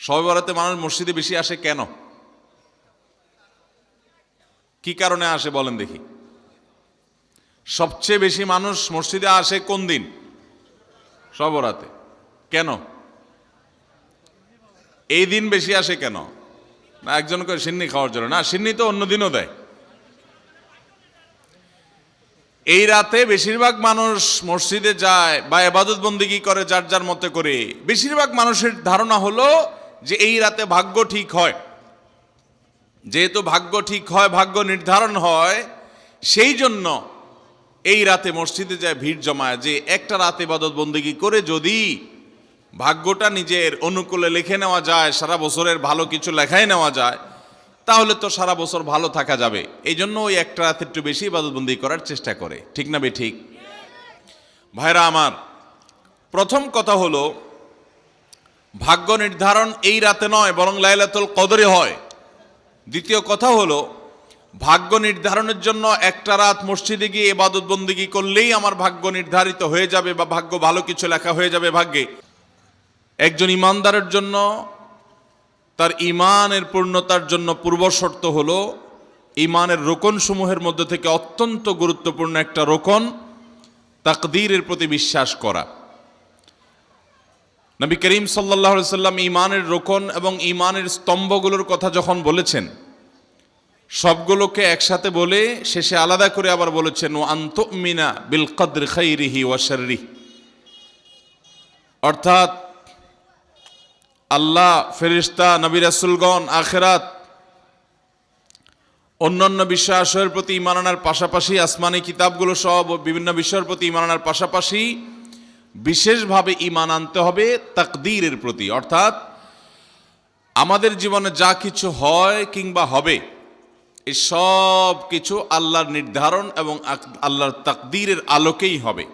শবে বরাতে মানুষ মসজিদে বেশি আসে কেন? কি কারণে আসে বলেন দেখি? সবচেয়ে বেশি মানুষ মসজিদে আসে কোন দিন? শবে বরাতে। কেন এই দিন বেশি আসে কেন? না একজন করে সিন্নি খাওয়ার জন্য? না, সিন্নি তো অন্য দিনও দেয়। এই রাতে বেশিরভাগ মানুষ মসজিদে যায় বা ইবাদত বন্দেগী করে যার যার মতে করে। বেশিরভাগ মানুষের ধারণা হলো যে এই রাতে ভাগ্য ঠিক হয়। যেহেতু ভাগ্য ঠিক হয়, ভাগ্য নির্ধারণ হয়, সেই জন্য এই রাতে মসজিদে যায়, ভিড় জমায়, যে একটা রাতে ইবাদত বন্দেগী করে যদি ভাগ্যটা নিজের অনুকূলে লিখে নেওয়া যায়, সারা বছরের ভালো কিছু লেখাই নেওয়া যায়, তাহলে তো সারা বছর ভালো থাকা যাবে। এই জন্য ওই একটা রাতে একটু বেশি ইবাদতবন্দি করার চেষ্টা করে। ঠিক না বেঠিক? ভাইরা আমার, প্রথম কথা হলো ভাগ্য নির্ধারণ এই রাতে নয়, বরং লাইলাতুল কদরে হয়। দ্বিতীয় কথা হলো ভাগ্য নির্ধারণের জন্য একটা রাত মসজিদে গিয়ে ইবাদত বন্দেগী করলেই আমার ভাগ্য নির্ধারিত হয়ে যাবে বা ভাগ্য ভালো কিছু লেখা হয়ে যাবে ভাগ্যে। একজন ইমানদারের জন্য তার ইমানের পূর্ণতার জন্য পূর্ব শর্ত হলো ইমানের রোকন সমূহের মধ্যে থেকে অত্যন্ত গুরুত্বপূর্ণ একটা রোকন তাকদীরের প্রতি বিশ্বাস করা। নবী করিম সাল্লাল্লাহু আলাইহি সাল্লাম ইমানের রোকন এবং ইমানের স্তম্ভগুলোর কথা যখন বলেছেন, সবগুলোকে একসাথে বলে শেষে আলাদা করে আবার বলেছেন ওয়া আন তুমিনা বিল কদরি খাইরিহি ওয়া শাররিহি, অর্থাৎ আল্লাহ, ফেরেশতা, নবী রাসূলগণ, আখিরাত, অন্যান্য বিষয়ের প্রতি ঈমান আনার পাশাপাশি, আসমানি কিতাবগুলো সব বিভিন্ন বিষয়ের প্রতি ঈমান আনার পাশাপাশি বিশেষভাবে ঈমান আনতে হবে তাকদীরের প্রতি। অর্থাৎ আমাদের জীবনে যা কিছু হয় কিংবা হবে, এই সব কিছু আল্লাহর নির্ধারণ এবং আল্লাহর তাকদীরের আলোকেই হবে।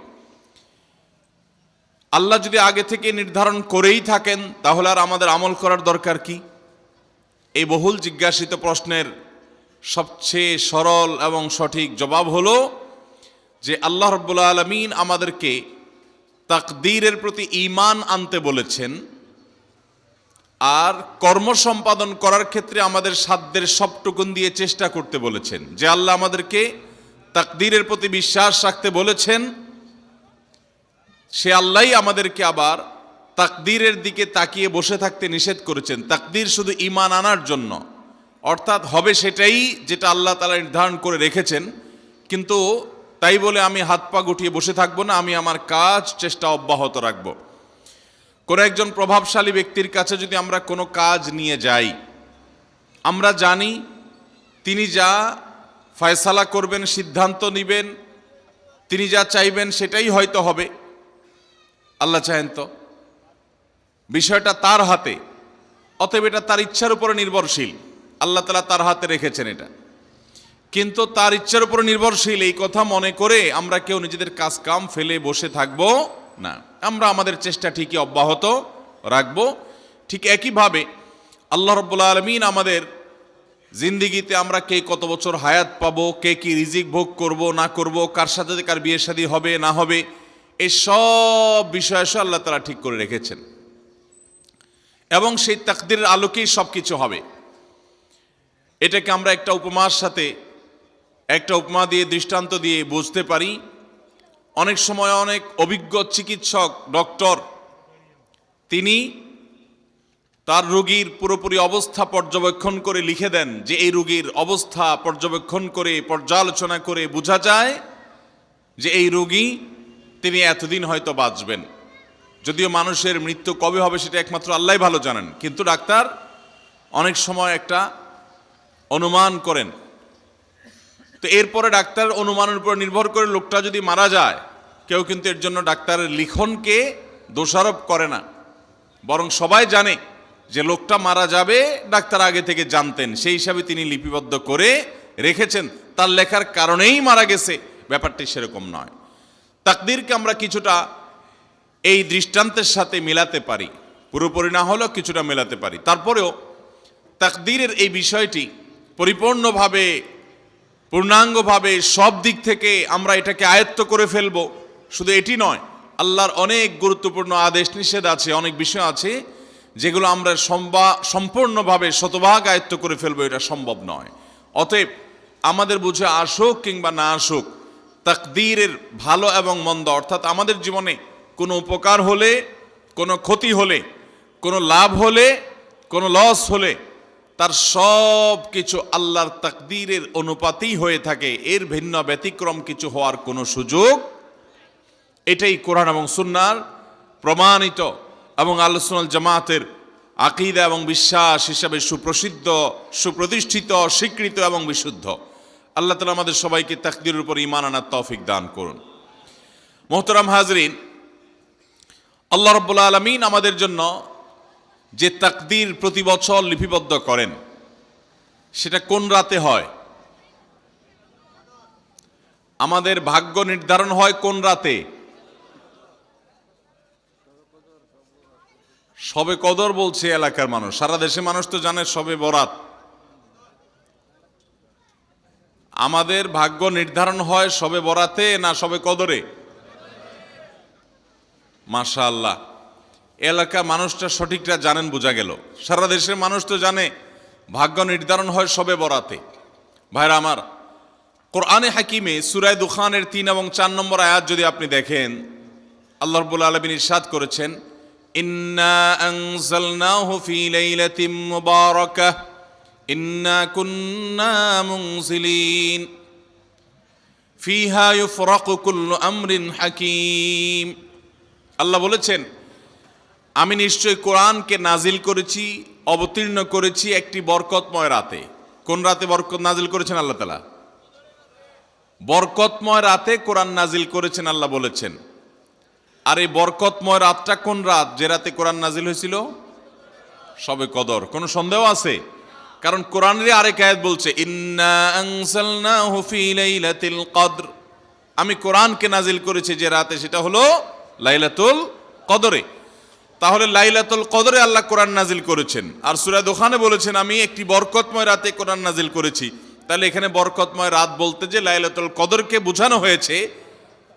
আল্লাহ যদি আগে থেকে নির্ধারণ করেই থাকেন তাহলে আর আমাদের আমল করার দরকার কি? এই বহুল জিজ্ঞাসিত প্রশ্নের সবচেয়ে সরল এবং সঠিক জবাব হলো যে আল্লাহ রাব্বুল আলামিন আমাদেরকে তাকদীরের প্রতি ঈমান আনতে বলেছেন, আর কর্ম সম্পাদন করার ক্ষেত্রে আমাদের সাধ্যের সবটুকুন দিয়ে চেষ্টা করতে বলেছেন। যে আল্লাহ আমাদেরকে তাকদীরের প্রতি বিশ্বাস রাখতে বলেছেন, সে আল্লাহই আমাদেরকে আবার তাকদীরের দিকে তাকিয়ে বসে থাকতে নিষেধ করেছেন। তাকদীর শুধু ঈমান আনার জন্য, অর্থাৎ হবে সেটাই যেটা আল্লাহ তাআলা নির্ধারণ করে রেখেছেন, কিন্তু তাই বলে আমি হাত পা গুটিয়ে বসে থাকবো না, আমি আমার কাজ চেষ্টা অব্যাহত রাখবো। কোনো একজন প্রভাবশালী ব্যক্তির কাছে যদি আমরা কোনো কাজ নিয়ে যাই, আমরা জানি তিনি যা ফয়সালা করবেন, সিদ্ধান্ত নেবেন, তিনি যা চাইবেন সেটাই হয়তো হবে। আল্লাহ চাহেন তো, বিষয়টা তার হাতে, অতএব এটা তার ইচ্ছার উপরে নির্ভরশীল। আল্লাহ তাআলা তার হাতে রেখেছেন এটা, কিন্তু তার ইচ্ছার উপর নির্ভরশীল এই কথা মনে করে আমরা কেউ নিজেদের কাজ কাম ফেলে বসে থাকবো না, আমরা আমাদের চেষ্টা ঠিকই অব্যাহত রাখবো। ঠিক একইভাবে আল্লাহ রাব্বুল আলামিন আমাদের জিন্দিগিতে আমরা কে কত বছর হায়াত পাবো, কে কি রিজিক ভোগ করব না করব, কার সাথে কার বিয়ে শাদী হবে না হবে, এই সব বিষয় আল্লাহ তাআলা ঠিক করে রেখেছেন এবং সেই তাকদীরের আলোকেই সব কিছু হবে। এটাকে আমরা একটা উপমার সাথে, একটা উপমা দিয়ে, দৃষ্টান্ত দিয়ে বুঝতে পারি। অনেক সময় অনেক অভিজ্ঞ চিকিৎসক, ডক্টর, তিনি তার রোগীর পুরোপুরি অবস্থা পর্যবেক্ষণ করে লিখে দেন যে এই রোগীর অবস্থা পর্যবেক্ষণ করে, পর্যালোচনা করে বোঝা যায় যে এই রোগী তিনি এতদিন হয়তো বাঁচবেন। যদিও মানুষের মৃত্যু কবে হবে সেটা একমাত্র আল্লাহই ভালো জানেন, কিন্তু ডাক্তার অনেক সময় একটা অনুমান করেন। তো এরপরে ডাক্তার অনুমানের উপর নির্ভর করে লোকটা যদি মারা যায়, কেউ কিন্তু এর জন্য ডাক্তারের লিখনকে দোষারোপ করে না, বরং সবাই জানে যে লোকটা মারা যাবে, ডাক্তার আগে থেকে জানতেন, সেই হিসাবে তিনি লিপিবদ্ধ করে রেখেছেন, তার লেখার কারণেই মারা গেছে। ব্যাপারটি সেরকম নয়। তাকদীরকে আমরা কিছুটা এই দৃষ্টান্তের সাথে মেলাতে পারি, পুরোপুরি না হলেও কিছুটা মেলাতে পারি। তারপরেও তাকদীরের এই বিষয়টি পরিপূর্ণভাবে, পূর্ণাঙ্গভাবে সব দিক থেকে আমরা এটাকে আয়ত্ত করে ফেলবো শুধু এটি নয়, আল্লাহর অনেক গুরুত্বপূর্ণ আদেশ নিষেধ আছে, অনেক বিষয় আছে যেগুলো আমরা সম্পূর্ণভাবে শতভাগ আয়ত্ত করে ফেলবো, এটা সম্ভব নয়। অতএব আমাদের বুঝে আসুক কিংবা না আসুক, তাকদীরের ভালো এবং মন্দ, অর্থাৎ আমাদের জীবনে কোনো উপকার হলে, কোনো ক্ষতি হলে, কোনো লাভ হলে, কোনো লস হলে, তার সব কিছু আল্লাহর তাকদীরের অনুপাতেই হয়ে থাকে, এর ভিন্ন ব্যতিক্রম কিছু হওয়ার কোনো সুযোগ। এটাই কোরআন এবং সুন্নাহর প্রমাণিত এবং আহলে সুন্নাহ ওয়াল জামাতের আকীদা এবং বিশ্বাস হিসাবে সুপ্রসিদ্ধ, সুপ্রতিষ্ঠিত, স্বীকৃত এবং বিশুদ্ধ। আল্লাহ তাআলা আমাদের সবাইকে তাকদীরের উপর ঈমান আনার তৌফিক দান করুন। মুহতারাম হাজরিন, আল্লাহ রাব্বুল আলামিন আমাদের জন্য যে তাকদীর প্রতি বছর লিপিবদ্ধ করেন, সেটা কোন রাতে হয়? আমাদের ভাগ্য নির্ধারণ হয় কোন রাতে? শবে কদর বলছে এলাকার মানুষ, সারা দেশে মানুষ তো জানে শবে বরাত। আমাদের ভাগ্য নির্ধারণ হয় শবে বরাতে না শবে কদরে? মাশাআল্লাহ, এলাকার মানুষটা সঠিকটা জানেন, বোঝা গেল। সারা দেশের মানুষ তো জানে ভাগ্য নির্ধারণ হয় শবে বরাতে। ভাইরা আমার, কোরআনে হাকিমে সূরা দুখানের 3 এবং 4 নম্বর আয়াত যদি আপনি দেখেন, আল্লাহ রাব্বুল আলামিন ইরশাদ করেছেন, ইন্না আনজালনাহু ফি লাইলাতিন মুবারাকাহ ইন্না কুন্না মুনজিলিন ফিহা ইউফরাকু কুল্লু আমরিন হাকিম। আল্লাহ বলেছেন, আমি নিশ্চয় কোরআনকে নাজিল করেছি, অবতীর্ণ করেছি একটি বরকতময় রাতে। কোন রাতে বরকত নাজিল করেছেন আল্লাহ তাআলা? বরকতময় রাতে কোরআন নাজিল করেছেন আল্লাহ বলেছেন। আর এই বরকতময় রাতটা কোন রাত যে রাতে কোরআন নাজিল হয়েছিল? শবে কদর। কোনো সন্দেহ আছে? কারণ কোরআনের আরেক আয়াত বলছে, ইন্না আনজালনাহু ফি লাইলাতিল কদর, আমি কোরআনকে নাজিল করেছি যে রাতে, সেটা হলো লাইলাতুল কদরে। তাহলে লাইলাতুল কদরে আল্লাহ কোরআন নাজিল করেছেন। আর সূরা দুখানে বলেছেন, আমি একটি বরকতময় রাতে কোরআন নাজিল করেছি। তাহলে এখানে বরকতময় রাত বলতে যে লাইলাতুল কদরকে বোঝানো হয়েছে,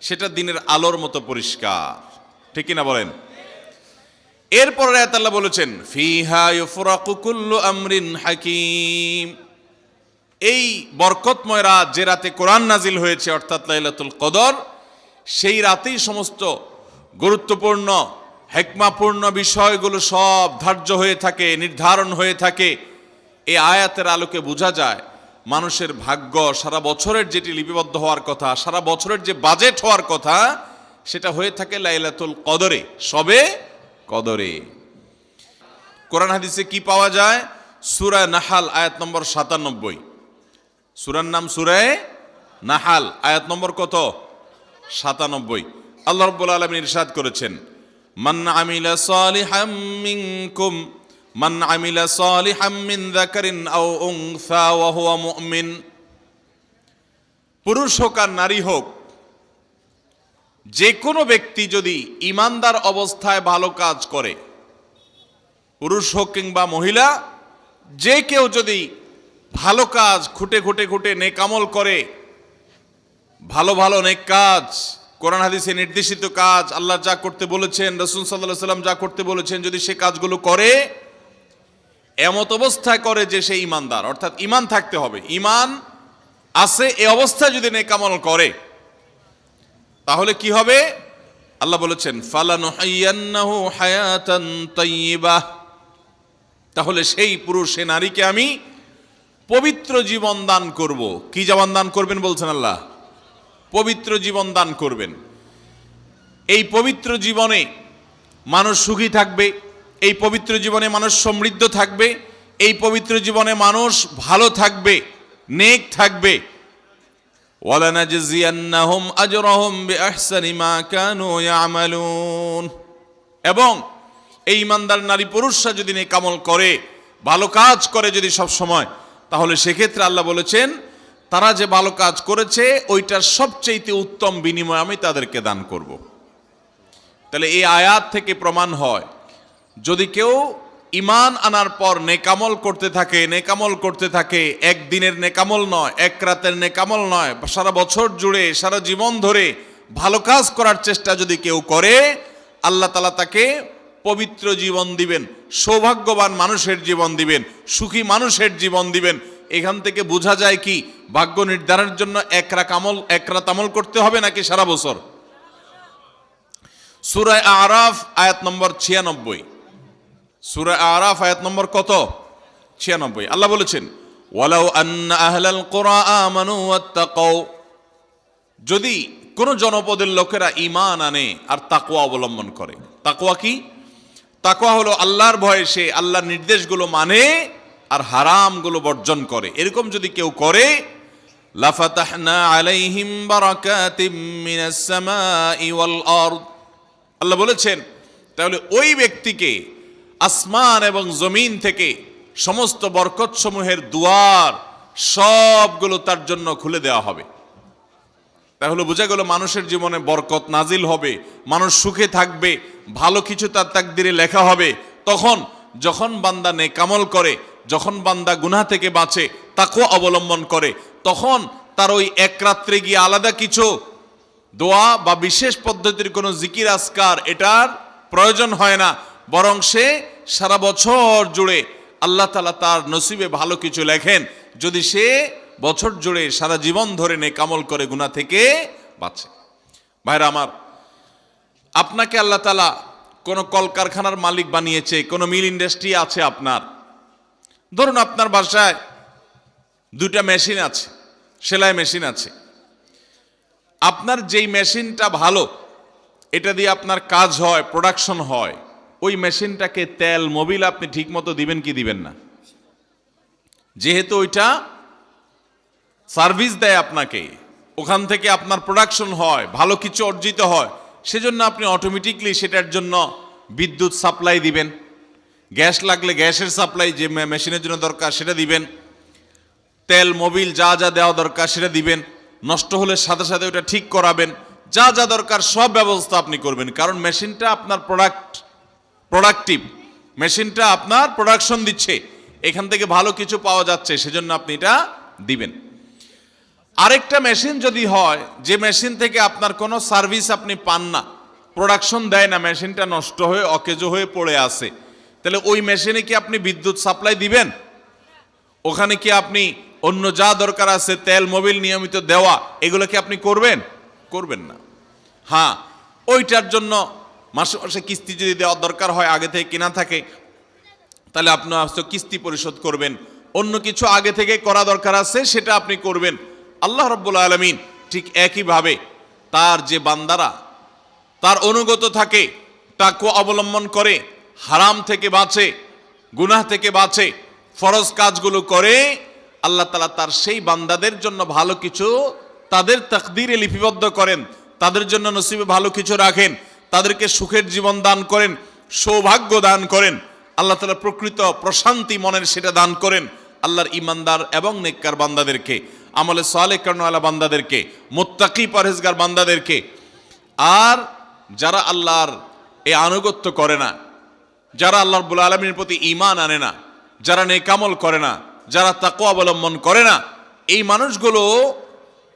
সেটা দিনের আলোর মতো পরিষ্কার। ঠিক কিনা বলেন? এরপরে আয়াত আল্লাহ বলেছেন, ফিহা ইউফরাকু কুল্লু আমরিন হাকিম, এই বরকতময় রাত যে রাতে কোরআন নাজিল হয়েছে, অর্থাৎ লাইলাতুল কদর, সেই রাতেই সমস্ত গুরুত্বপূর্ণ হিকমাপূর্ণ বিষয়গুলো সব ধার্য হয়ে থাকে, নির্ধারণ হয়ে থাকে। এই আয়াতের আলোকে বোঝা যায় মানুষের ভাগ্য সারা বছরের যেটি লিপিবদ্ধ হওয়ার কথা, সারা বছরের যে বাজেট হওয়ার কথা, সেটা হয়ে থাকে লাইলাতুল কদরে, শবে কদরে। কোরআন হাদিসে কি পাওয়া যায়? সূরা নাহাল আয়াত নম্বর 97। সূরার নাম সূরা নাহাল, আয়াত নম্বর কত? 97। আল্লাহ রাব্বুল আলামিন ইরশাদ করেছেন, মান আমিলা সালিহাম মিনকুম মান আমিলা সালিহাম মিন যাকারিন আও উনসা ওয়া হুয়া মুমিন, পুরুষ হোক আর নারী হোক, যে কোনো ব্যক্তি যদি ঈমানদার অবস্থায় ভালো কাজ করে, পুরুষ হোক কিংবা মহিলা, যে কেউ যদি ভালো কাজ খুঁটে খুঁটে খুঁটে নেক আমল করে, ভালো ভালো নেক কাজ, কোরআন হাদিসে নির্দেশিত কাজ, আল্লাহ যা করতে বলেছেন, রাসূল সাল্লাল্লাহু আলাইহি ওয়াসাল্লাম যা করতে বলেছেন, যদি সে কাজগুলো করে, এমত অবস্থায় করে যে সে ঈমানদার, অর্থাৎ ঈমান থাকতে হবে, ঈমান আছে এই অবস্থায় যদি নেক আমল করে, তাহলে কি হবে? আল্লাহ বলেছেন, ফালানুহাইয়ান্নাহু হায়াতান তাইয়্যিবাহ, তাহলে সেই পুরুষ সে নারীকে আমি পবিত্র জীবন দান করব। কি জীবন দান করবেন বলছেন আল্লাহ? পবিত্র জীবন দান করবেন। এই পবিত্র জীবনে মানুষ সুখী থাকবে, এই পবিত্র জীবনে মানুষ সমৃদ্ধ থাকবে, এই পবিত্র জীবনে মানুষ ভালো থাকবে, নেক থাকবে। ওয়ালানাজজিয়ান্নাহুম আজরাহুম বিআহসানি মা কানু ইয়ামালুন, এবং এই ঈমানদার নারী পুরুষরা যদি নেক আমল করে, ভালো কাজ করে যদি সব সময়, তাহলে সেক্ষেত্রে আল্লাহ বলেছেন তারা যে ভালো কাজ করেছে ওইটার সবচেয়ে উত্তম বিনিময় আমি তাদেরকে দান করব। তাহলে এই আয়াত থেকে প্রমাণ হয়, যদি কেউ ঈমান আনার পর নেকামল করতে থাকে, নেকামল করতে থাকে, একদিনের নেকামল নয়, এক রাতের নেকামল নয়, সারা বছর জুড়ে সারা জীবন ধরে ভালো কাজ করার চেষ্টা যদি কেউ করে, আল্লাহ তাআলা তাকে পবিত্র জীবন দিবেন, সৌভাগ্যবান মানুষের জীবন দিবেন, সুখী মানুষের জীবন দিবেন। এখান থেকে বোঝা যায় কি ভাগ্য নির্ধারণের জন্য এক রাত আমল করতে হবে নাকি সারা বছর? সূরা আরাফ আয়াত নম্বর 96, সূরা আরাফ আয়াত নম্বর কত? 96। আল্লাহ বলেছেন ওয়ালাউ আন্না আহলাল কুরা আমানু ওয়াত্তাকাউ, যদি কোন জনপদের লোকেরা ঈমান আনে আর তাকওয়া অবলম্বন করে। তাকওয়া কি? তাকওয়া হলো আল্লাহর ভয়ে সে আল্লাহর নির্দেশগুলো মানে আর হারামগুলো বর্জন করে। এরকম যদি কেউ করে, লাফাতাহনা আলাইহিম বারাকাতিম মিনাস সামাই ওয়াল আরদ, আল্লাহ বলেছেন তাহলে ওই ব্যক্তিকে আসমান এবং জমিন থেকে সমস্ত বরকত সমূহের দুয়ার সবগুলো তার জন্য খুলে দেওয়া হবে। তাহলে বোঝা গেল মানুষের জীবনে বরকত নাজিল হবে, মানুষ সুখে থাকবে, ভালো কিছু তার তাকদিরে লেখা হবে। তখন যখন বান্দা নেক আমল করে, যখন বান্দা গুনাহ থেকে বাঁচে, তাকওয়া অবলম্বন করে, তখন তার ওই এক রাত্রে গিয়ে আলাদা কিছু দোয়া বা বিশেষ পদ্ধতির কোনো জিকির আজকার এটার প্রয়োজন হয় না, বরং সে সারা বছর জুড়ে আল্লাহ তাআলা তার নসিবে ভালো কিছু লেখেন যদি সে বছর জুড়ে সারা জীবন ধরে নেক আমল করে গুনাহ থেকে বাঁচে। ভাইরা আমার, আপনাকে আল্লাহ তাআলা কোনো কলকারখানার মালিক বানিয়েছে, কোনো মিল ইন্ডাস্ট্রি আছে আপনার। ধরুন আপনার বাসায় 2টা মেশিন আছে, সেলাই মেশিন আছে। আপনার যেই মেশিনটা ভালো, এটা দিয়ে আপনার কাজ হয়, প্রোডাকশন হয়, ওই মেশিনটাকে তেল মোবিল আপনি ঠিক মতো দিবেন কি দিবেন না? যেহেতু ওইটা সার্ভিস দেয় আপনাকে, ওখান থেকে আপনার প্রোডাকশন হয়, ভালো কিছু অর্জিত হয়, সেজন্য আপনি অটোমেটিকলি সেটার জন্য বিদ্যুৎ সাপ্লাই দিবেন, গ্যাস লাগলে গ্যাসের সাপ্লাই যে মেশিনের জন্য দরকার সেটা দিবেন, তেল মোবিল যা যা দেওয়া দরকার সেটা দিবেন, নষ্ট হলে সাথে সাথে ওটা ঠিক করাবেন, যা যা দরকার সব ব্যবস্থা আপনি করবেন। কারণ মেশিনটা আপনার প্রোডাক্টিভ, মেশিনটা আপনার প্রোডাকশন দিচ্ছে, এখান থেকে ভালো কিছু পাওয়া যাচ্ছে, সেজন্য আপনি এটা দিবেন। আরেকটা মেশিন যদি হয় যে মেশিন থেকে আপনার কোনো সার্ভিস আপনি পান না, প্রোডাকশন দেয় না, মেশিনটা নষ্ট হয়ে অকেজো হয়ে পড়ে আছে, তাহলে ওই মেশিনে কি আপনি বিদ্যুৎ সাপ্লাই দিবেন? ওখানে কি আপনি অন্য যা দরকার আছে তেল মোবিল নিয়মিত দেওয়া, এগুলো কি আপনি করবেন? করবেন না। হ্যাঁ, ওইটার জন্য মাসে মাসে কিস্তি যদি দেওয়ার দরকার হয়, আগে থেকে কেনা থাকে, তাহলে আপনি কিস্তি পরিশোধ করবেন। অন্য কিছু আগে থেকে করা দরকার আছে সেটা আপনি করবেন। আল্লাহ রাব্বুল আলামিন ঠিক একইভাবে তার যে বান্দারা তার অনুগত থাকে, তাকওয়া অবলম্বন করে, হারাম থেকে বাঁচে, গুনাহ থেকে বাঁচে, ফরজ কাজগুলো করে, আল্লাহ তাআলা তার সেই বান্দাদের জন্য ভালো কিছু তাদের তাকদীরে লিপিবদ্ধ করেন, তাদের জন্য নসিবে ভালো কিছু রাখেন, তাদেরকে সুখের জীবন দান করেন, সৌভাগ্য দান করেন, আল্লাহ তাআলা প্রকৃত প্রশান্তি মনের সেটা দান করেন আল্লাহর ঈমানদার এবং নেককার বান্দাদেরকে, আমলে সালেহ কর্মওয়ালা বান্দাদেরকে, মুত্তাকি পরহেজগার বান্দাদেরকে। আর যারা আল্লাহর এই আনুগত্য করে না, যারা আল্লাহ রাব্বুল আলামিনের প্রতি ঈমান আনে না, যারা নেক আমল করে না, যারা তাকওয়া অবলম্বন করে না, এই মানুষগুলো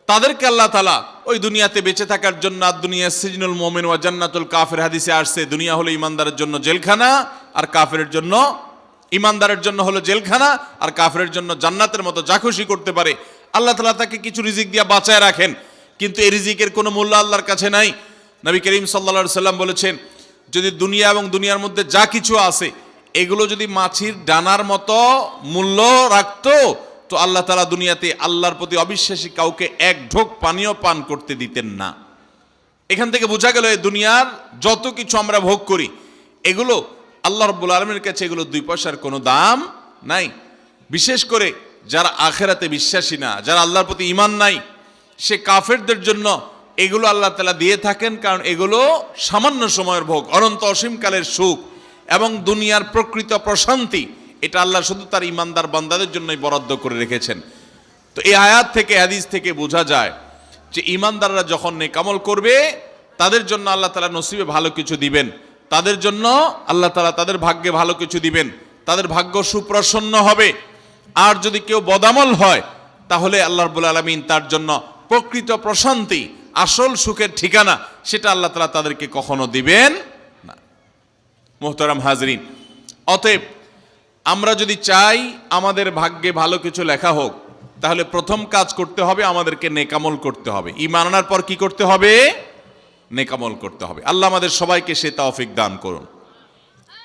তাদেরকে আল্লাহ তাআলা ওই দুনিয়াতে বেঁচে থাকার জন্য, আর দুনিয়া সিজনুল মুমিন ওয়া জান্নাতুল কাফির হাদিসে আসছে, দুনিয়া হলো ঈমানদারের জন্য জেলখানা আর কাফিরের জন্য, ঈমানদারের জন্য হলো জেলখানা আর কাফিরের জন্য জান্নাতের মতো যা খুশি করতে পারে। আল্লাহ তাআলা তাকে কিছু রিজিক দিয়ে বাঁচায় রাখেন, কিন্তু এই রিজিকের কোনো মূল্য আল্লাহর কাছে নাই। নবী করিম সাল্লাল্লাহু আলাইহি সাল্লাম বলেছেন, যদি দুনিয়া এবং দুনিয়ার মধ্যে যা কিছু আছে এগুলো যদি মাছির ডানার মতো মূল্য রাখতো, তো আল্লাহ তাআলা দুনিয়াতে আল্লাহর প্রতি অবিশ্বাসী কাউকে এক ঢোক পানিও পান করতে দিতেন না। এখান থেকে বোঝা গেল এই দুনিয়ার যত কিছু আমরা ভোগ করি এগুলো আল্লাহ রাব্বুল আলামিনের কাছে এগুলো 2 পয়সার কোনো দাম নাই। বিশেষ করে যারা আখিরাতে বিশ্বাসী না, যারা আল্লাহর প্রতি ঈমান নাই, সে কাফেরদের জন্য এগুলো আল্লাহ তাআলা দিয়ে থাকেন, কারণ এগুলো সামান্য সময়ের ভোগ, অনন্ত অসীমকালের সুখ এবং দুনিয়ার প্রকৃত প্রশান্তি, এটা আল্লাহ শুধু তার ঈমানদার বান্দাদের জন্যই বরাদ্দ করে রেখেছেন। তো এই আয়াত থেকে, হাদিস থেকে বোঝা যায় যে ঈমানদাররা যখন নেক আমল করবে তাদের জন্য আল্লাহ তাআলা নসিবে ভালো কিছু দিবেন, তাদের জন্য আল্লাহ তাআলা তাদের ভাগ্যে ভালো কিছু দিবেন, তাদের ভাগ্য সুপ্রসন্ন হবে। আর যদি কেউ বদামল হয় তাহলে আল্লাহ রাব্বুল আলামিন তার জন্য প্রকৃত প্রশান্তি, আসল সুখের ঠিকানা, সেটা আল্লাহ তাআলা তাদেরকে কখনো দিবেন না। মুহতারাম হাজরিন, অতএব আমরা যদি চাই আমাদের ভাগ্যে ভালো কিছু লেখা হোক, তাহলে প্রথম কাজ করতে হবে, আমাদেরকে নেকামল করতে হবে। ঈমান আনার পর কি করতে হবে? নেকামল করতে হবে। আল্লাহ আমাদের সবাইকে সে তৌফিক দান করুন।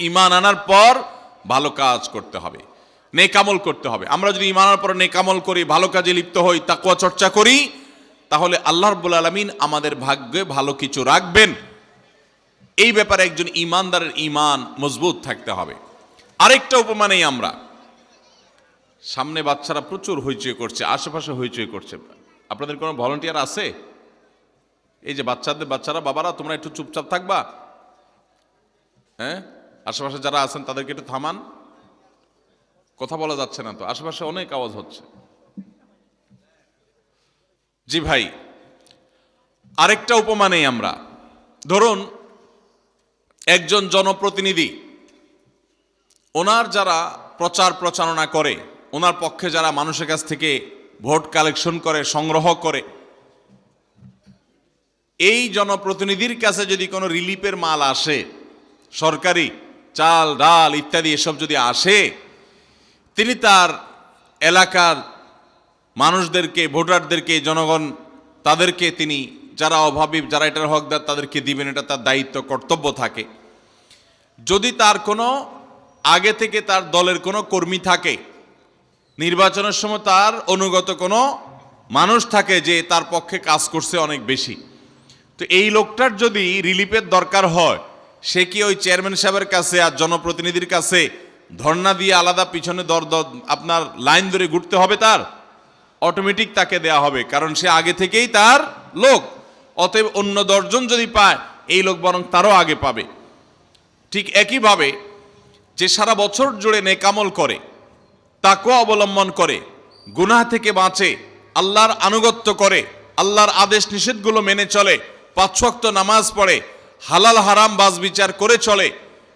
ঈমান আনার পর ভালো কাজ করতে হবে, নেকামল করতে হবে। আমরা যদি ঈমান আনার পর নেকামল করি, ভালো কাজে লিপ্ত হই, তাকওয়া চর্চা করি, তাহলে আল্লাহ রাব্বুল আলামিন আমাদের ভাগ্যে ভালো কিছু রাখবেন। এই ব্যাপারে একজন ঈমানদারের ঈমান মজবুত থাকতে হবে। আরেকটা উপমা নেই আমরা, সামনে বাচ্চারা প্রচুর হইচই করছে, আশেপাশে হইচই করছে। আপনাদের কোনো ভলান্টিয়ার আছে? এই যে বাচ্চারা, বাবারা তোমরা একটু চুপচাপ থাকবা, হ্যাঁ? আশেপাশে যারা আছেন তাদেরকে একটু থামান, কথা বলা যাচ্ছে না তো, আশেপাশে অনেক আওয়াজ হচ্ছে। জি ভাই, আরেকটা উপমা নেই আমরা। ধরুন একজন জনপ্রতিনিধি, ওনার যারা প্রচার প্রচারণা করে, ওনার পক্ষে যারা মানুষের কাছ থেকে ভোট কালেকশন করে, সংগ্রহ করে, এই জনপ্রতিনিধির কাছে যদি কোনো রিলিফের মাল আসে, সরকারি চাল ডাল ইত্যাদি এসব যদি আসে, তিনি তার এলাকার মানুষদেরকে, ভোটারদেরকে, জনগণ তাদেরকে তিনি, যারা অভাবী, যারা এটার হকদার, তাদেরকে দিবেন, এটা তার দায়িত্ব, কর্তব্য থাকে। যদি তার কোনো আগে থেকে তার দলের কোনো কর্মী থাকে, নির্বাচনের সময় তার অনুগত কোনো মানুষ থাকে যে তার পক্ষে কাজ করছে অনেক বেশি, তো এই লোকটার যদি রিলিফের দরকার হয়, সে কি ওই চেয়ারম্যান সাহেবের কাছে আর জনপ্রতিনিধির কাছে ধর্ণা দিয়ে আলাদা পিছনে আপনার লাইন ধরে ঘুরতে হবে? তার অটোমেটিক তাকে দেয়া হবে, কারণ সে আগে থেকেই তার লোক। অতএব অন্য 10 জন যদি পায়, এই লোক বরং তারও আগে পাবে। ঠিক একইভাবে যে সারা বছর জুড়ে নেকামল করে, তাকওয়া অবলম্বন করে, গুনাহ থেকে বাঁচে, আল্লাহর আনুগত্য করে, আল্লাহর আদেশ নিষেধগুলো মেনে চলে, 5 ওয়াক্ত নামাজ পড়ে, হালাল হারাম বাজ বিচার করে চলে,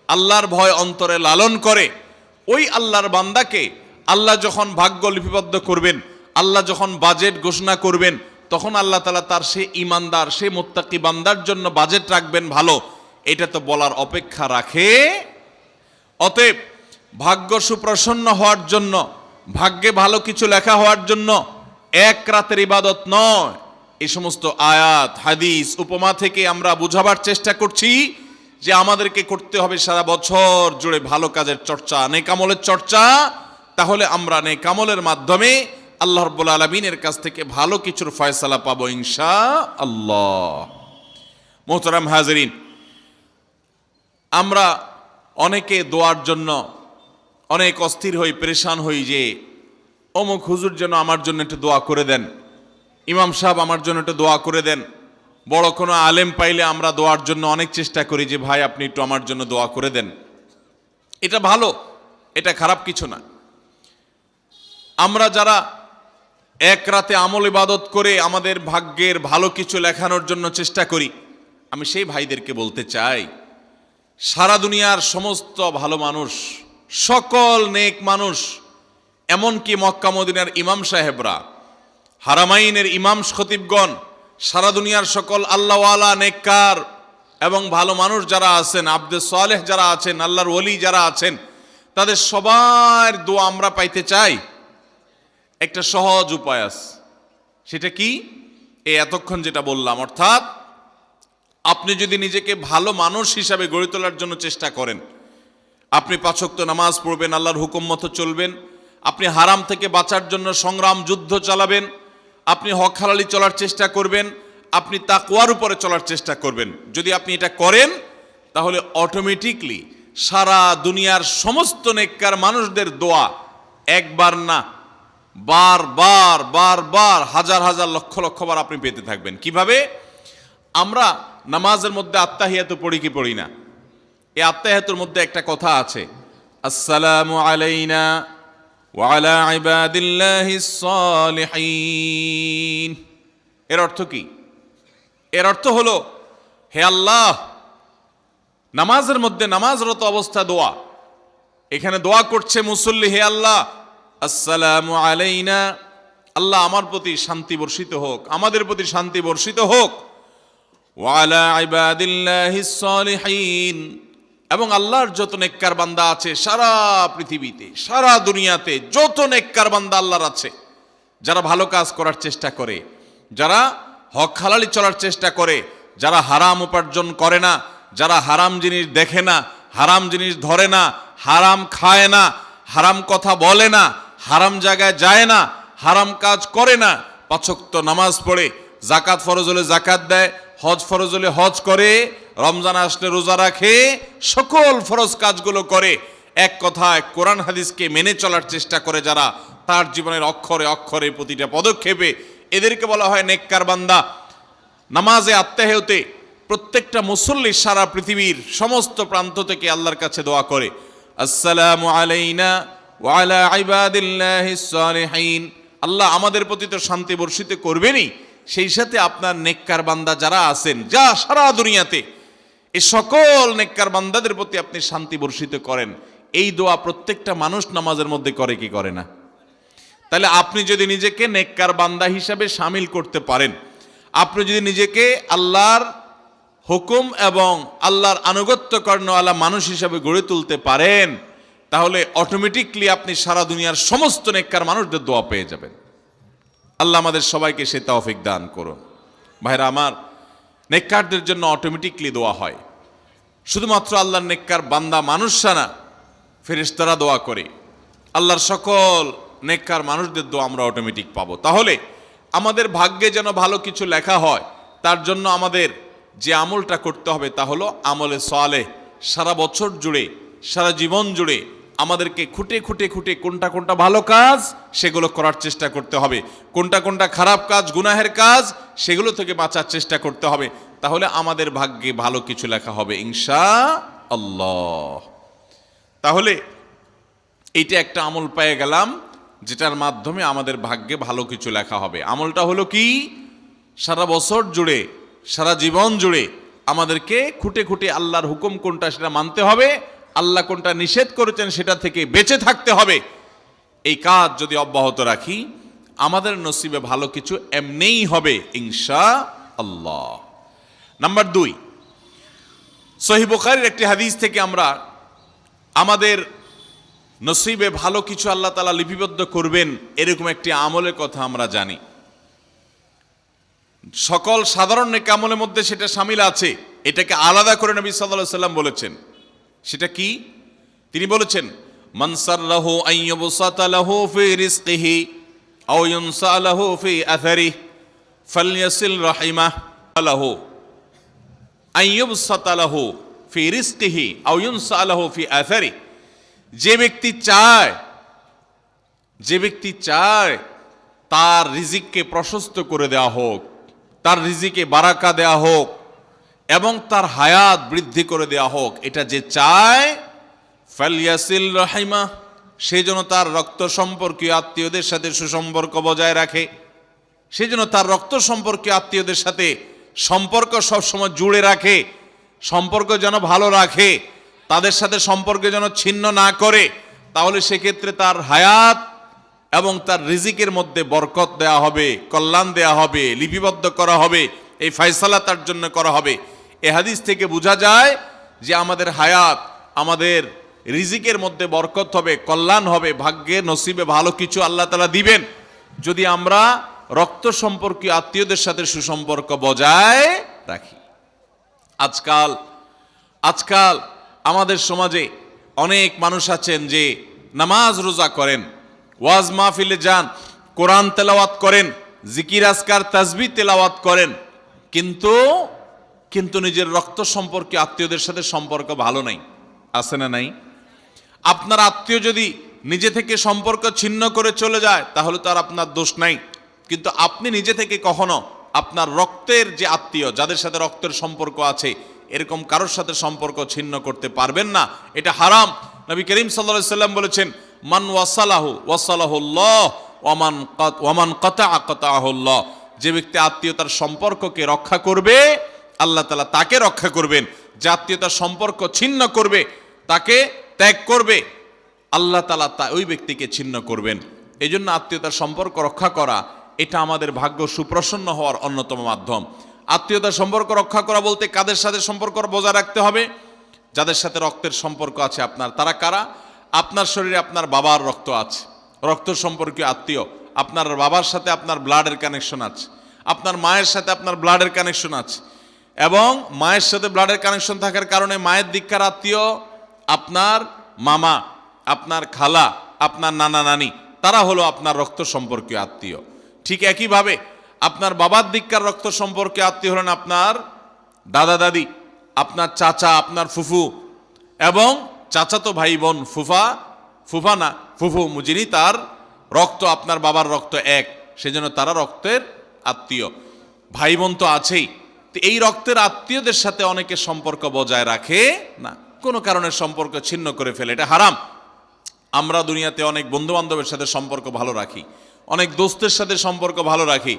আল্লাহর ভয় অন্তরে লালন করে, ওই আল্লাহর বান্দাকে আল্লাহ যখন ভাগ্য লিপিবদ্ধ করবেন, আল্লাহ যখন বাজেট ঘোষণা করবেন, তখন আল্লাহ তাআলা তার সে ঈমানদার, সে মুত্তাকি বান্দার জন্য বাজেট রাখবেন ভালো, এটা তো বলার অপেক্ষা রাখে। অতএব ভাগ্য সুপ্রসন্ন হওয়ার জন্য, ভাগ্যে ভালো কিছু লেখা হওয়ার জন্য এক রাতের ইবাদত নয়, এই সমস্ত আয়াত হাদিস উপমা থেকে আমরা বুঝাবার চেষ্টা করছি যে আমাদেরকে করতে হবে সারা বছর জুড়ে ভালো কাজের চর্চা, নেকামলের চর্চা। তাহলে আমরা নেকামলের মাধ্যমে আল্লাহ রাব্বুল আলামিনের কাছ থেকে ভালো কিছুর ফয়সালা পাবো ইনশাআল্লাহ। মুহতারাম হাজরিন, আমরা অনেকে দোয়ার জন্য অনেক অস্থির হই, পেরেশান হই যে অমুক হুজুর যেন আমার জন্য একটু দোয়া করে দেন, ইমাম সাহেব আমার জন্য একটু দোয়া করে দেন। বড় কোনো আলেম পাইলে আমরা দোয়ার জন্য অনেক চেষ্টা করি যে ভাই আপনি একটু আমার জন্য দোয়া করে দেন। এটা ভালো, এটা খারাপ কিছু না। আমরা যারা এক রাতে আমল ইবাদত করে আমাদের ভাগ্যের ভালো কিছু লেখানোর জন্য চেষ্টা করি, আমি সেই ভাইদেরকে বলতে চাই, সারা দুনিয়ার সমস্ত ভালো মানুষ, সকল নেক মানুষ, এমনকি মক্কা মদিনার ইমাম সাহেবরা, হারামাইনের ইমাম খতিবগণ, সারা দুনিয়ার সকল আল্লাহওয়ালা নেককার এবং ভালো মানুষ যারা আছেন, আব্দে সালেহ যারা আছেন, আল্লাহর ওলি যারা আছেন, তাদের সবার দোয়া আমরা পাইতে চাই। একটা সহজ উপায় আছে, সেটা কি? এই এতক্ষণ যেটা বললাম, অর্থাৎ আপনি যদি নিজেকে ভালো মানুষ হিসাবে গড়ে তোলার জন্য চেষ্টা করেন, আপনি 5 ওয়াক্ত নামাজ পড়বেন, আল্লাহর হুকুম মতো চলবেন, আপনি হারাম থেকে বাঁচার জন্য সংগ্রাম যুদ্ধ চালাবেন, আপনি হক হালালি চলার চেষ্টা করবেন, আপনি তাকওয়ার উপরে চলার চেষ্টা করবেন। যদি আপনি এটা করেন, তাহলে অটোমেটিকলি সারা দুনিয়ার সমস্ত নেককার মানুষদের দোয়া একবার না, বারবার বারবার, হাজার হাজার লক্ষ লক্ষ বার আপনি পেতে থাকবেন। কিভাবে? আমরা নামাজের মধ্যে আত্তাহিয়াত পড়ি কি পড়ি না? এই আত্তাহিয়াতের মধ্যে একটা কথা আছে, আসসালামু আলাইনা ওয়া আলা ইবাদিল্লাহিস সালিহিন। এর অর্থ কি? এর অর্থ হলো, হে আল্লাহ, নামাজের মধ্যে নামাজরত অবস্থা দোয়া, এখানে দোয়া করছে মুসল্লি, হে আল্লাহ, আসসালামু আলাইনা, আল্লাহ আমার প্রতি শান্তি বর্ষিত হোক, আমাদের প্রতি শান্তি বর্ষিত হোক, ওয়া আলা ইবাদিল্লাহিস সালিহিন, এবং আল্লাহর যত নেককার বান্দা আছে সারা পৃথিবীতে, সারা দুনিয়াতে যত নেককার বান্দা আল্লাহর আছে, যারা ভালো কাজ করার চেষ্টা করে, যারা হক হালালি চলার চেষ্টা করে, যারা হারাম উপার্জন করে না, যারা হারাম জিনিস দেখে না, হারাম জিনিস ধরে না, হারাম খায় না, হারাম কথা বলে না, হারাম জায়গায় যায় না, হারাম কাজ করে না, 5 ওয়াক্ত নামাজ পড়ে, জাকাত ফরজ হলে জাকাত দেয়, হজ ফরজ হলে হজ করে, রমজান আসলে রোজা রাখে, সকল ফরজ কাজগুলো করে, এক কথায় কোরআন হাদিসকে মেনে চলার চেষ্টা করে যারা, তার জীবনের অক্ষরে অক্ষরে প্রতিটা পদক্ষেপে, এদেরকে বলা হয় নেককার বান্দা। নামাজে আত্মাহেয়তে প্রত্যেকটা মুসল্লি সারা পৃথিবীর সমস্ত প্রান্ত থেকে আল্লাহর কাছে দোয়া করে, আসসালামু আলাইনা ওয়া আলা ইবাদিল্লাহিস সালিহিন, আল্লাহ আমাদের প্রতি তো শান্তি বর্ষিত করবেনই, সেই সাথে আপনার নেককার বান্দা যারা আছেন, যা সারা দুনিয়াতে, এই সকল নেককার বান্দাদের প্রতি আপনি শান্তি বর্ষিত করেন। এই দোয়া প্রত্যেকটা মানুষ নামাজের মধ্যে করে কি করে না? তাহলে আপনি যদি নিজেকে নেককার বান্দা হিসাবে শামিল করতে পারেন, আপনি যদি নিজেকে আল্লাহর হুকুম এবং আল্লাহর আনুগত্য কর্ণওয়ালা মানুষ হিসাবে গড়ে তুলতে পারেন, তাহলে অটোমেটিকলি আপনি সারা দুনিয়ার সমস্ত নেককার মানুষদের দোয়া পেয়ে যাবেন। আল্লাহ আমাদের সবাইকে সে তৌফিক দান করুন। ভাইরা আমার, নেককারদের জন্য অটোমেটিকলি দোয়া হয়। শুধুমাত্র আল্লাহর নেককার বান্দা মানুষরা না, ফেরেশতারা দোয়া করে। আল্লাহর সকল নেককার মানুষদের দোয়া আমরা অটোমেটিক পাবো। তাহলে আমাদের ভাগ্যে যেন ভালো কিছু লেখা হয়, তার জন্য আমাদের যে আমলটা করতে হবে তা হলো আমলে সালেহ। সারা বছর জুড়ে, সারা জীবন জুড়ে আমাদেরকে খুঁটে খুঁটে খুঁটে কোনটা কোনটা ভালো কাজ সেগুলো করার চেষ্টা করতে হবে, কোনটা কোনটা খারাপ কাজ, গুনাহের কাজ, সেগুলো থেকে বাঁচার চেষ্টা করতে হবে। তাহলে আমাদের ভাগ্যে ভালো কিছু লেখা হবে ইনশাআল্লাহ। তাহলে এইটা একটা আমল পেয়ে গেলাম, যেটার মাধ্যমে আমাদের ভাগ্যে ভালো কিছু লেখা হবে। আমলটা হলো কি? সারা বছর জুড়ে, সারা জীবন জুড়ে আমাদেরকে খুঁটে খুঁটে আল্লাহর হুকুম কোনটা সেটা মানতে হবে, আল্লাহ কোনটা নিষেধ করেছেন সেটা থেকে বেঁচে থাকতে হবে। এই কাজ যদি অব্যাহত রাখি, আমাদের নসিবে ভালো কিছু এমনিই হবে ইনশাআল্লাহ। নাম্বার 2, সহিহ বুখারীর একটি হাদিস থেকে আমরা আমাদের নসিবে ভালো কিছু আল্লাহ তাআলা লিপিবদ্ধ করবেন এরকম একটি আমলের কথা আমরা জানি। সকল সাধারণ নেক আমলের মধ্যে সেটা শামিল আছে, এটাকে আলাদা করে নবী সাল্লাল্লাহু আলাইহি ওয়াসাল্লাম বলেছেন। সেটা কি? তিনি বলেছেন, মান সাররাহু আন ইউবসাতা লাহু ফি রিজকিহি আও ইউনসা লাহু ফি আথারিহি ফালইয়াসিল রাহিমাহু লাহু আন ইউবসাতা লাহু ফি রিজকিহি আও ইউনসা লাহু ফি আথারিহি। যে ব্যক্তি চায় তার রিজিককে প্রশস্ত করে দেওয়া হোক, তার রিজিকে বারাকা দেওয়া হোক এবং তার হায়াত বৃদ্ধি করে দেওয়া হোক, এটা যে চায়, ফালইয়াসিল রাহিমা, সে যেন তার রক্ত সম্পর্কীয় আত্মীয়দের সাথে সুসম্পর্ক বজায় রাখে, সে যেন তার রক্ত সম্পর্কীয় আত্মীয়দের সাথে সম্পর্ক সবসময় জুড়ে রাখে, সম্পর্ক যেন ভালো রাখে, তাদের সাথে সম্পর্ক যেন ছিন্ন না করে। তাহলে সেক্ষেত্রে তার হায়াত এবং তার রিজিকের মধ্যে বরকত দেয়া হবে, কল্যাণ দেয়া হবে, লিপিবদ্ধ করা হবে, এই ফয়সালা তার জন্য করা হবে। এই হাদিস থেকে বোঝা যায় যে আমাদের হায়াত, আমাদের রিজিকের মধ্যে বরকত হবে, কল্যাণ হবে, ভাগ্যে নসিবে ভালো কিছু আল্লাহ তাআলা দিবেন যদি আমরা রক্ত সম্পর্কীয় আত্মীয়দের সাথে সুসম্পর্ক বজায় রাখি। আজকাল আমাদের সমাজে অনেক মানুষ আছেন যে নামাজ রোজা করেন, ওয়াজ মাহফিলে যান, কোরআন তেলাওয়াত করেন, জিকির আজকার তাসবিহ তেলাওয়াত করেন, কিন্তু নিজের রক্ত সম্পর্কে আত্মীয়দের সাথে সম্পর্ক ভালো নাই। আছে না নাই? আপনার আত্মীয় যদি নিজে থেকে সম্পর্ক ছিন্ন করে চলে যায় তাহলে তো আর আপনার দোষ নাই, কিন্তু আপনি নিজে থেকে কখনো আপনার রক্তের যে আত্মীয়, যাদের সাথে রক্তের সম্পর্ক আছে, এরকম কারোর সাথে সম্পর্ক ছিন্ন করতে পারবেন না, এটা হারাম। নবী করিম সাল্লাল্লাহু আলাইহি সাল্লাম বলেছেন, মান ওয়াসালাহু ওয়াসালাহুল্লাহ ওয়ামান কাতাআ কাতাআহুল্লাহ। যে ব্যক্তি আত্মীয়তার সম্পর্ককে রক্ষা করবে, আল্লাহ তাআলা তাকে রক্ষা করবেন। যে আত্মীয়তার সম্পর্ক ছিন্ন করবে, তাকে ত্যাগ করবে, আল্লাহ তাআলা ওই ব্যক্তিকে ছিন্ন করবেন। এই জন্য আত্মীয়তার সম্পর্ক রক্ষা করা এটা আমাদের ভাগ্য সুপ্রসন্ন হওয়ার অন্যতম মাধ্যম। আত্মীয়তার সম্পর্ক রক্ষা করা বলতে কাদের সাথে সম্পর্ক বজায় রাখতে হবে? যাদের সাথে রক্তের সম্পর্ক আছে আপনার, তারা কারা? আপনার শরীরে আপনার বাবার রক্ত আছে, রক্ত সম্পর্কীয় আত্মীয়। আপনার বাবার সাথে আপনার ব্লাডের কানেকশন আছে, আপনার মায়ের সাথে আপনার ব্লাডের কানেকশন আছে, এবং মায়ের সাথে ব্লাডের কানেকশন থাকার কারণে মায়ের দিককার আত্মীয় আপনার মামা, আপনার খালা, আপনার নানা নানি, তারা হলো আপনার রক্ত সম্পর্কীয় আত্মীয়। ঠিক একইভাবে আপনার বাবার দিককার রক্ত সম্পর্কীয় আত্মীয় হলেন আপনার দাদা দাদি, আপনার চাচা, আপনার ফুফু, এবং চাচাতো ভাই বোন, ফুফা না ফুফু, যিনি তার রক্ত আপনার বাবার রক্ত এক, সেজন্য তারা রক্তের আত্মীয়। ভাই বোন তো আছেই। তো এই রক্তের আত্মীয়দের সাথে অনেকে সম্পর্ক বজায় রাখে না, কোনো কারণে সম্পর্ক ছিন্ন করে ফেলে, এটা হারাম। আমরা দুনিয়াতে অনেক বন্ধু বান্ধবের সাথে সম্পর্ক ভালো রাখি, অনেক দোস্তের সাথে সম্পর্ক ভালো রাখি,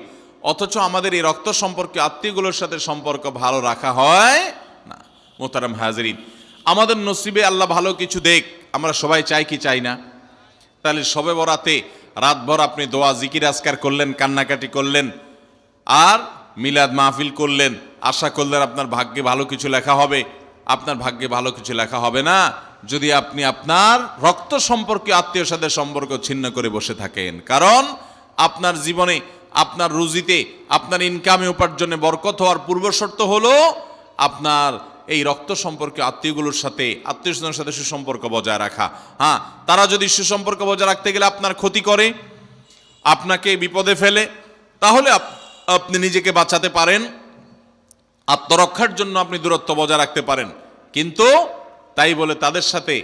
অথচ আমাদের এই রক্ত সম্পর্কে আত্মীয়গুলোর সাথে সম্পর্ক ভালো রাখা হয় না। মোহতারাম হাজরিন, আমাদের নসিবে আল্লাহ ভালো কিছু দেখ, আমরা সবাই চাই কি চাই না? তাহলে শবে বরাতে রাতভর আপনি দোয়া জিকির আজকার করলেন, কান্নাকাটি করলেন, আর মিলাদ মাহফিল করলেন, আশা করলেন আপনার ভাগ্যে ভালো কিছু লেখা হবে। আপনার ভাগ্যে ভালো কিছু লেখা হবে না যদি আপনি আপনার রক্ত সম্পর্কে আত্মীয়র সাথে সম্পর্ক ছিন্ন করে বসে থাকেন। কারণ আপনার জীবনে, আপনার রুজিতে, আপনার ইনকামে, উপার্জনে বরকত হওয়ার পূর্বশর্ত হলো আপনার এই রক্ত সম্পর্কে আত্মীয়গুলোর সাথে, আত্মীয় স্বজনের সাথে সুসম্পর্ক বজায় রাখা। হ্যাঁ, তারা যদি সুসম্পর্ক বজায় রাখতে গেলে আপনার ক্ষতি করে, আপনাকে বিপদে ফেলে, তাহলে আপনি নিজেকে বাঁচাতে পারেন, আত্মরক্ষার জন্য আপনি দূরত্ব বজায় রাখতে পারেন। কিন্তু তাই বলে তাদের সাথে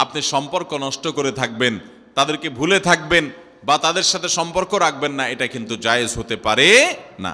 আপনি সম্পর্ক নষ্ট করে থাকবেন, তাদেরকে ভুলে থাকবেন, বা তাদের সাথে সম্পর্ক রাখবেন না, এটা কিন্তু জায়েজ হতে পারে না।